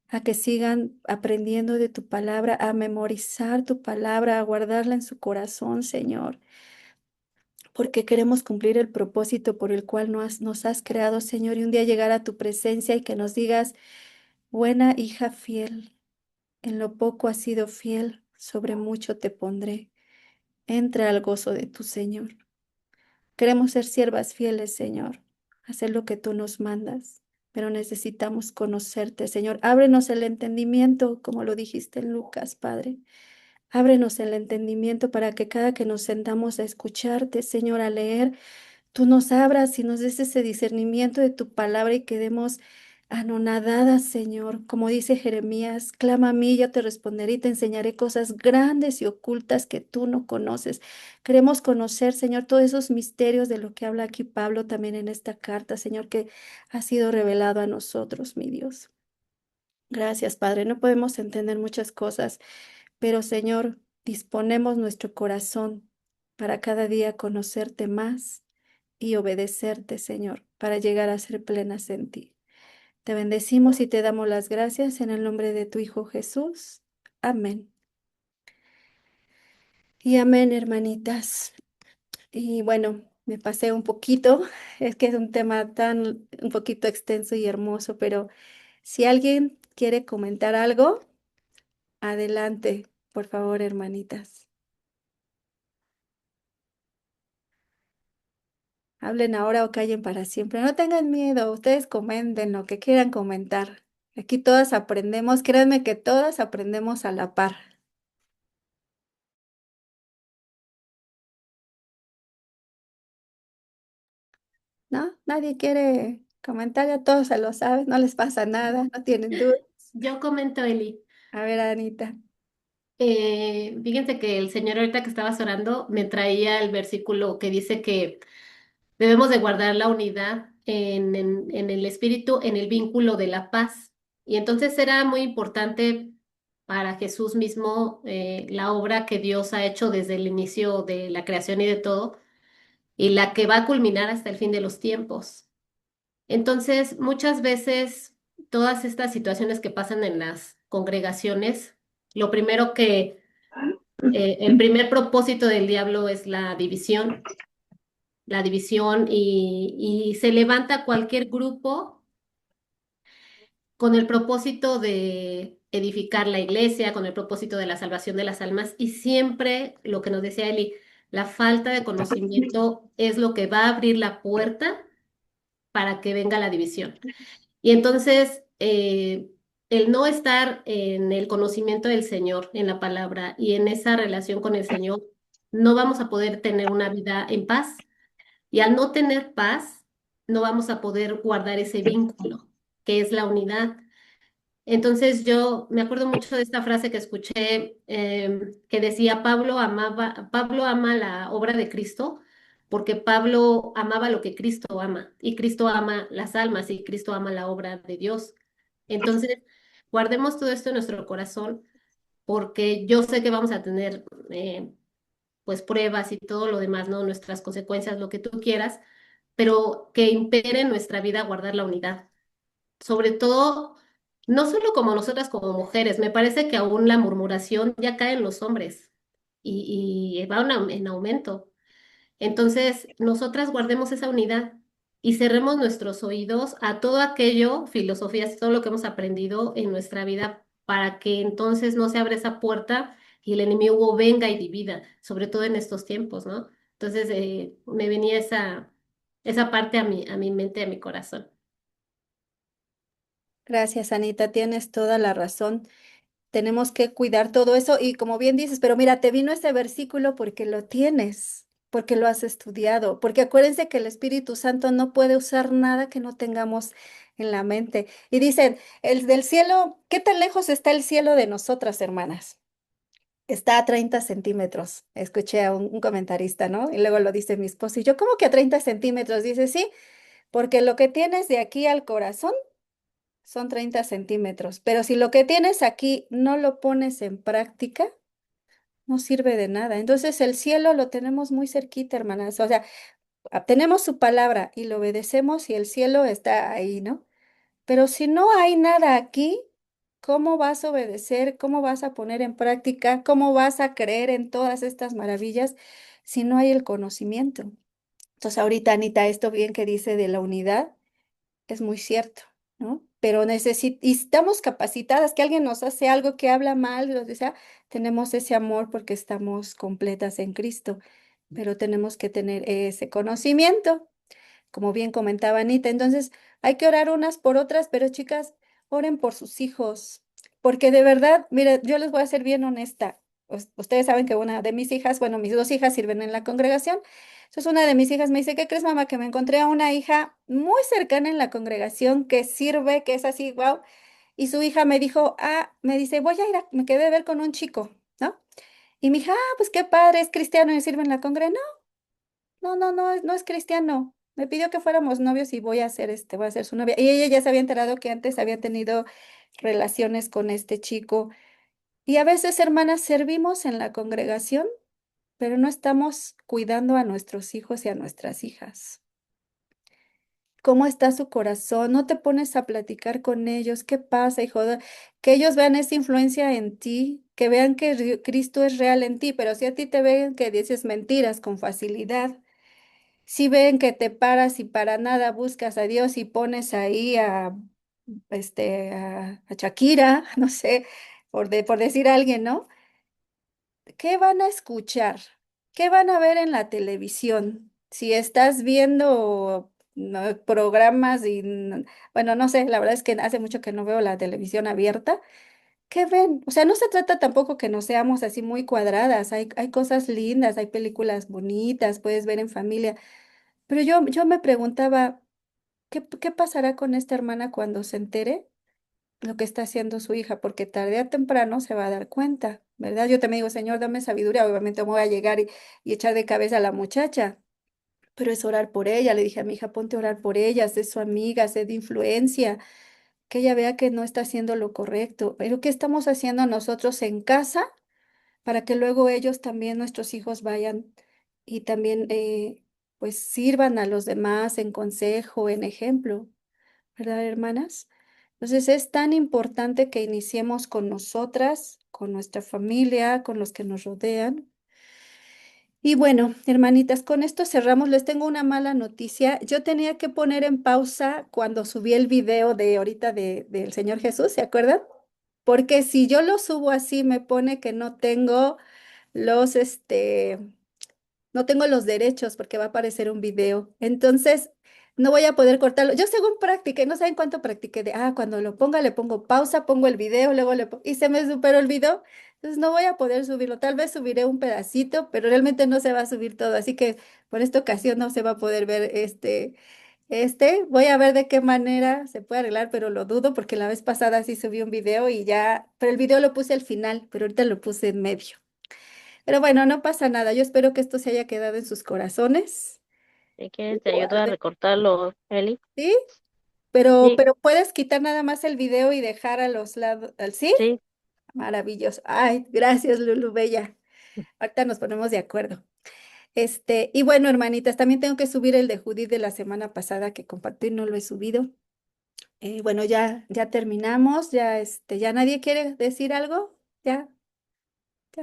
a que sigan aprendiendo de tu palabra, a memorizar tu palabra, a guardarla en su corazón, Señor, porque queremos cumplir el propósito por el cual nos has creado, Señor, y un día llegar a tu presencia y que nos digas, buena hija fiel, en lo poco has sido fiel, sobre mucho te pondré. Entra al gozo de tu Señor. Queremos ser siervas fieles, Señor, hacer lo que tú nos mandas, pero necesitamos conocerte, Señor. Ábrenos el entendimiento, como lo dijiste en Lucas, Padre. Ábrenos el entendimiento para que cada que nos sentamos a escucharte, Señor, a leer, tú nos abras y nos des ese discernimiento de tu palabra y quedemos anonadadas, Señor. Como dice Jeremías, clama a mí, yo te responderé y te enseñaré cosas grandes y ocultas que tú no conoces. Queremos conocer, Señor, todos esos misterios de lo que habla aquí Pablo también en esta carta, Señor, que ha sido revelado a nosotros, mi Dios. Gracias, Padre. No podemos entender muchas cosas, pero, Señor, disponemos nuestro corazón para cada día conocerte más y obedecerte, Señor, para llegar a ser plenas en ti. Te bendecimos y te damos las gracias en el nombre de tu Hijo Jesús. Amén. Y amén, hermanitas. Y bueno, me pasé un poquito, es que es un tema tan un poquito extenso y hermoso, pero si alguien quiere comentar algo, adelante, por favor, hermanitas. Hablen ahora o callen para siempre. No tengan miedo, ustedes comenten lo que quieran comentar. Aquí todas aprendemos, créanme que todas aprendemos a la par, ¿no? Nadie quiere comentar, ya todos se lo saben, no les pasa nada, no tienen dudas.
Yo comento, Eli.
A ver, Anita.
Fíjense que el Señor ahorita que estabas orando me traía el versículo que dice que debemos de guardar la unidad en el espíritu, en el vínculo de la paz. Y entonces era muy importante para Jesús mismo la obra que Dios ha hecho desde el inicio de la creación y de todo, y la que va a culminar hasta el fin de los tiempos. Entonces, muchas veces todas estas situaciones que pasan en las congregaciones, lo primero que El primer propósito del diablo es la división y se levanta cualquier grupo con el propósito de edificar la iglesia, con el propósito de la salvación de las almas y siempre lo que nos decía Eli, la falta de conocimiento es lo que va a abrir la puerta para que venga la división. Y entonces, el no estar en el conocimiento del Señor, en la palabra y en esa relación con el Señor, no vamos a poder tener una vida en paz. Y al no tener paz, no vamos a poder guardar ese vínculo, que es la unidad. Entonces yo me acuerdo mucho de esta frase que escuché que decía Pablo ama la obra de Cristo porque Pablo amaba lo que Cristo ama y Cristo ama las almas y Cristo ama la obra de Dios. Entonces, guardemos todo esto en nuestro corazón porque yo sé que vamos a tener pues pruebas y todo lo demás, ¿no? Nuestras consecuencias, lo que tú quieras, pero que impere en nuestra vida guardar la unidad sobre todo, no solo como nosotras como mujeres, me parece que aún la murmuración ya cae en los hombres y va en aumento. Entonces, nosotras guardemos esa unidad y cerremos nuestros oídos a todo aquello, filosofías, todo lo que hemos aprendido en nuestra vida, para que entonces no se abra esa puerta y el enemigo venga y divida, sobre todo en estos tiempos, ¿no? Entonces, me venía esa parte a mi mente, a mi corazón.
Gracias, Anita, tienes toda la razón. Tenemos que cuidar todo eso y como bien dices, pero mira, te vino ese versículo porque lo tienes, porque lo has estudiado, porque acuérdense que el Espíritu Santo no puede usar nada que no tengamos en la mente. Y dicen, el del cielo, ¿qué tan lejos está el cielo de nosotras, hermanas? Está a 30 centímetros. Escuché a un comentarista, ¿no? Y luego lo dice mi esposo. Y yo, ¿cómo que a 30 centímetros? Dice, sí, porque lo que tienes de aquí al corazón son 30 centímetros, pero si lo que tienes aquí no lo pones en práctica, no sirve de nada. Entonces el cielo lo tenemos muy cerquita, hermanas. O sea, tenemos su palabra y lo obedecemos y el cielo está ahí, ¿no? Pero si no hay nada aquí, ¿cómo vas a obedecer? ¿Cómo vas a poner en práctica? ¿Cómo vas a creer en todas estas maravillas si no hay el conocimiento? Entonces ahorita, Anita, esto bien que dice de la unidad es muy cierto, ¿no? Pero y estamos capacitadas, que alguien nos hace algo que habla mal, lo que sea, tenemos ese amor porque estamos completas en Cristo, pero tenemos que tener ese conocimiento como bien comentaba Anita. Entonces, hay que orar unas por otras, pero chicas, oren por sus hijos, porque de verdad, mire, yo les voy a ser bien honesta. Ustedes saben que una de mis hijas, bueno, mis dos hijas sirven en la congregación. Entonces, una de mis hijas me dice, ¿qué crees, mamá? Que me encontré a una hija muy cercana en la congregación que sirve, que es así, wow. Y su hija me dijo, me dice, voy a ir me quedé de ver con un chico, ¿no? Y mi hija, pues qué padre, es cristiano y sirve en la congregación. No es cristiano. Me pidió que fuéramos novios y voy a ser su novia. Y ella ya se había enterado que antes había tenido relaciones con este chico. Y a veces, hermanas, servimos en la congregación, pero no estamos cuidando a nuestros hijos y a nuestras hijas. ¿Cómo está su corazón? No te pones a platicar con ellos. ¿Qué pasa, hijo? Que ellos vean esa influencia en ti, que vean que Cristo es real en ti, pero si a ti te ven que dices mentiras con facilidad. Si ven que te paras y para nada buscas a Dios y pones ahí a Shakira, no sé, por decir a alguien, ¿no? ¿Qué van a escuchar? ¿Qué van a ver en la televisión? Si estás viendo ¿no? programas bueno, no sé, la verdad es que hace mucho que no veo la televisión abierta. ¿Qué ven? O sea, no se trata tampoco que no seamos así muy cuadradas. Hay cosas lindas, hay películas bonitas, puedes ver en familia. Pero yo me preguntaba, ¿qué pasará con esta hermana cuando se entere lo que está haciendo su hija? Porque tarde o temprano se va a dar cuenta, ¿verdad? Yo también digo, Señor, dame sabiduría. Obviamente me voy a llegar y echar de cabeza a la muchacha, pero es orar por ella. Le dije a mi hija, ponte a orar por ella, sé su amiga, sé de influencia, que ella vea que no está haciendo lo correcto. Pero ¿qué estamos haciendo nosotros en casa para que luego ellos también, nuestros hijos, vayan y también pues sirvan a los demás en consejo, en ejemplo, ¿verdad, hermanas? Entonces es tan importante que iniciemos con nosotras, con nuestra familia, con los que nos rodean. Y bueno, hermanitas, con esto cerramos. Les tengo una mala noticia. Yo tenía que poner en pausa cuando subí el video de ahorita del Señor Jesús, ¿se acuerdan? Porque si yo lo subo así, me pone que no tengo los, no tengo los derechos porque va a aparecer un video. Entonces, no voy a poder cortarlo. Yo según practiqué, no saben cuánto practiqué cuando lo ponga, le pongo pausa, pongo el video, luego y se me superó el video. Entonces, no voy a poder subirlo. Tal vez subiré un pedacito, pero realmente no se va a subir todo. Así que por esta ocasión no se va a poder ver voy a ver de qué manera se puede arreglar, pero lo dudo porque la vez pasada sí subí un video y ya, pero el video lo puse al final, pero ahorita lo puse en medio. Pero bueno, no pasa nada. Yo espero que esto se haya quedado en sus corazones.
Si quieres, te ayudo a
Guarden,
recortarlo, Eli.
¿sí? Pero,
Sí,
pero puedes quitar nada más el video y dejar a los lados, ¿sí?
sí.
Maravilloso. Ay, gracias, Lulu Bella. Ahorita nos ponemos de acuerdo. Y bueno, hermanitas, también tengo que subir el de Judith de la semana pasada que compartí, no lo he subido. Bueno, ya terminamos, ya nadie quiere decir algo, ya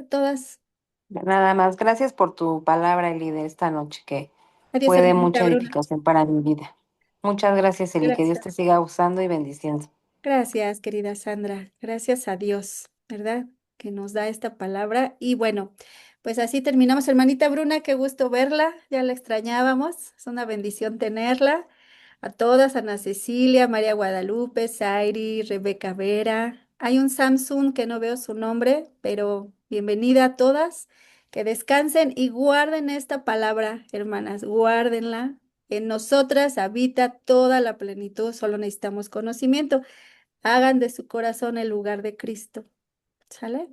todas.
Nada más, gracias por tu palabra, Eli, de esta noche, que
Adiós,
fue de
hermanita
mucha
Bruna.
edificación para mi vida. Muchas gracias, Eli, que Dios te
Gracias.
siga usando y bendiciendo.
Gracias, querida Sandra. Gracias a Dios, ¿verdad? Que nos da esta palabra. Y bueno, pues así terminamos, hermanita Bruna, qué gusto verla. Ya la extrañábamos. Es una bendición tenerla. A todas, Ana Cecilia, María Guadalupe, Zairi, Rebeca Vera. Hay un Samsung que no veo su nombre, pero bienvenida a todas. Que descansen y guarden esta palabra, hermanas, guárdenla. En nosotras habita toda la plenitud, solo necesitamos conocimiento. Hagan de su corazón el lugar de Cristo. ¿Sale?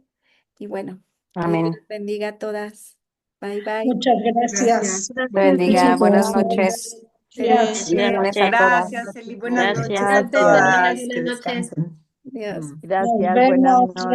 Y bueno, que Dios
Amén.
las bendiga a todas. Bye, bye.
Muchas
Gracias.
gracias.
Te
Gracias,
bendiga.
Eli.
Buenas
Muchas
noches.
gracias.
Sí,
Bendiciones a
Cuídate.
todas.
Gracias, Eli. Buenas
Gracias.
noches a
gracias, hermanas,
todas. Que
buenas noches.
descansen.
Dios.
Nos
Gracias, buenas
vemos.
noches.